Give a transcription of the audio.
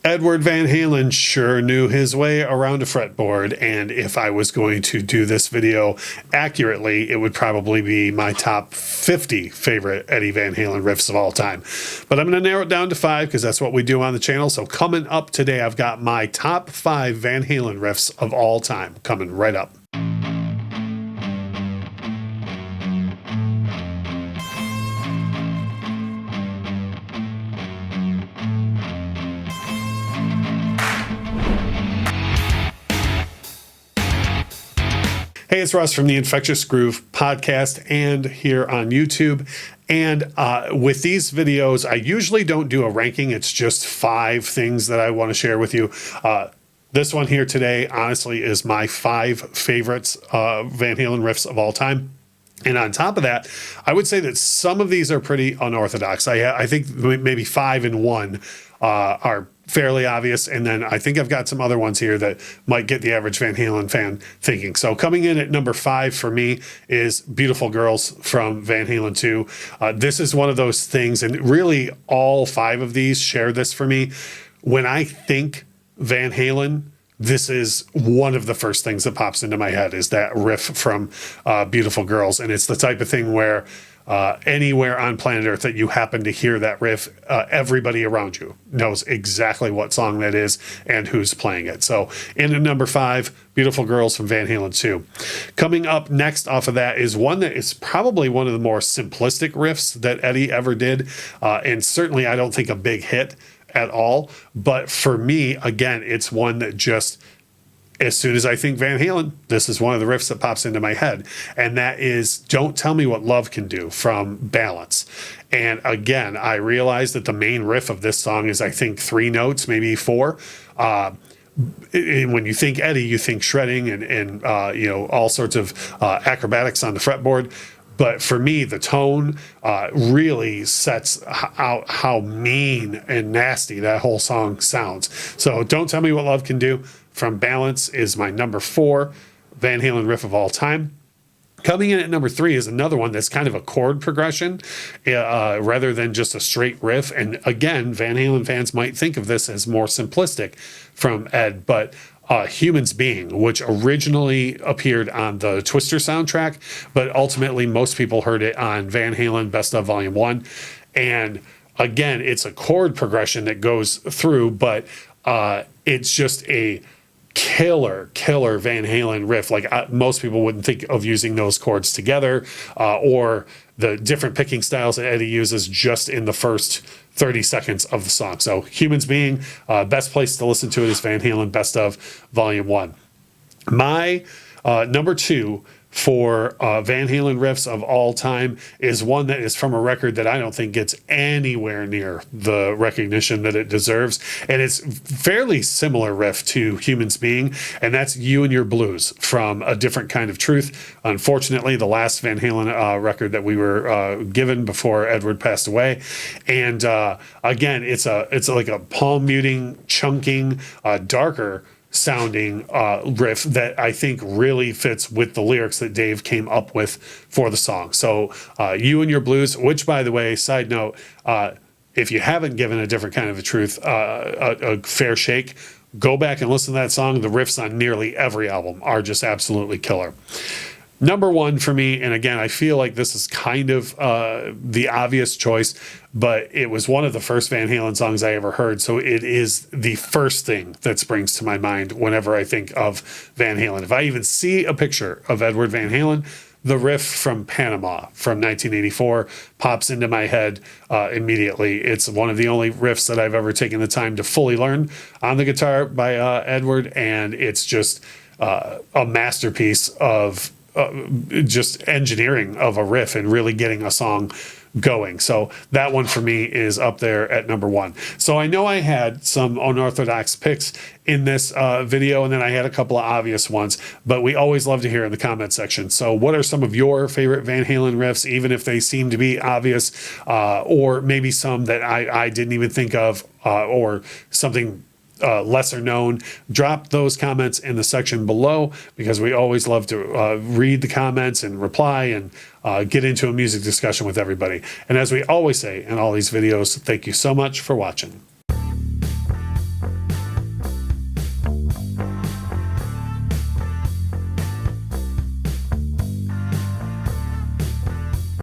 Edward Van Halen sure knew his way around a fretboard, and if I was going to do this video accurately, it would probably be my top 50 favorite Eddie Van Halen riffs of all time. But I'm going to narrow it down to 5 because that's what we do on the channel. So coming up today, I've got my top 5 Van Halen riffs of all time coming right up. Hey, it's Russ from the Infectious Groove podcast and here on YouTube. And with these videos, I usually don't do a ranking. It's just 5 things that I want to share with you. This one here today, honestly, is my 5 favorites Van Halen riffs of all time. And on top of that, I would say that some of these are pretty unorthodox. I think maybe 5 and 1 are fairly obvious, and then I think I've got some other ones here that might get the average Van Halen fan thinking. So coming in at number 5 for me is Beautiful Girls from Van Halen 2. This is one of those things, and really all 5 of these share this for me. When I think Van Halen, this is one of the first things that pops into my head is that riff from Beautiful Girls. And it's the type of thing where anywhere on planet Earth that you happen to hear that riff, everybody around you knows exactly what song that is and who's playing it. So in at number 5, Beautiful Girls from Van Halen 2. Coming up next off of that is one that is probably one of the more simplistic riffs that Eddie ever did. And certainly I don't think a big hit at all. But for me, again, it's one that just, as soon as I think Van Halen, this is one of the riffs that pops into my head. And that is Don't Tell Me What Love Can Do from Balance. And again, I realize that the main riff of this song is, I think, 3 notes, maybe 4. When you think Eddie, you think shredding and all sorts of acrobatics on the fretboard. But for me, the tone really sets out how mean and nasty that whole song sounds. So Don't Tell Me What Love Can Do from Balance is my number 4 Van Halen riff of all time. Coming in at number 3 is another one that's kind of a chord progression rather than just a straight riff. And again, Van Halen fans might think of this as more simplistic from Ed, but Humans Being, which originally appeared on the Twister soundtrack, but ultimately most people heard it on Van Halen Best of Volume 1. And again, it's a chord progression that goes through, but it's just a killer Van Halen riff. Like most people wouldn't think of using those chords together or the different picking styles that Eddie uses just in the first 30 seconds of the song. So Humans Being, best place to listen to it is Van Halen Best of Volume 1. My number 2 for Van Halen riffs of all time is one that is from a record that I don't think gets anywhere near the recognition that it deserves. And it's fairly similar riff to Humans Being, and that's You and Your Blues from A Different Kind of Truth. Unfortunately, the last Van Halen record that we were given before Edward passed away. And again, it's like a palm muting, chunking, darker sounding riff that I think really fits with the lyrics that Dave came up with for the song. So You and Your Blues, which, by the way, side note, if you haven't given A Different Kind of a Truth a fair shake, go back and listen to that song. The riffs on nearly every album are just absolutely killer. Number 1 for me, and again, I feel like this is kind of the obvious choice, but it was one of the first Van Halen songs I ever heard, so it is the first thing that springs to my mind whenever I think of Van Halen. If I even see a picture of Edward Van Halen, the riff from Panama from 1984 pops into my head immediately. It's one of the only riffs that I've ever taken the time to fully learn on the guitar by Edward, and it's just a masterpiece of just engineering of a riff and really getting a song going. So that one for me is up there at number 1. So I know I had some unorthodox picks in this video, and then I had a couple of obvious ones, but we always love to hear in the comment section. So what are some of your favorite Van Halen riffs, even if they seem to be obvious, or maybe some that I didn't even think of, or something lesser known? Drop those comments in the section below, because we always love to read the comments and reply and get into a music discussion with everybody. And as we always say in all these videos, thank you so much for watching.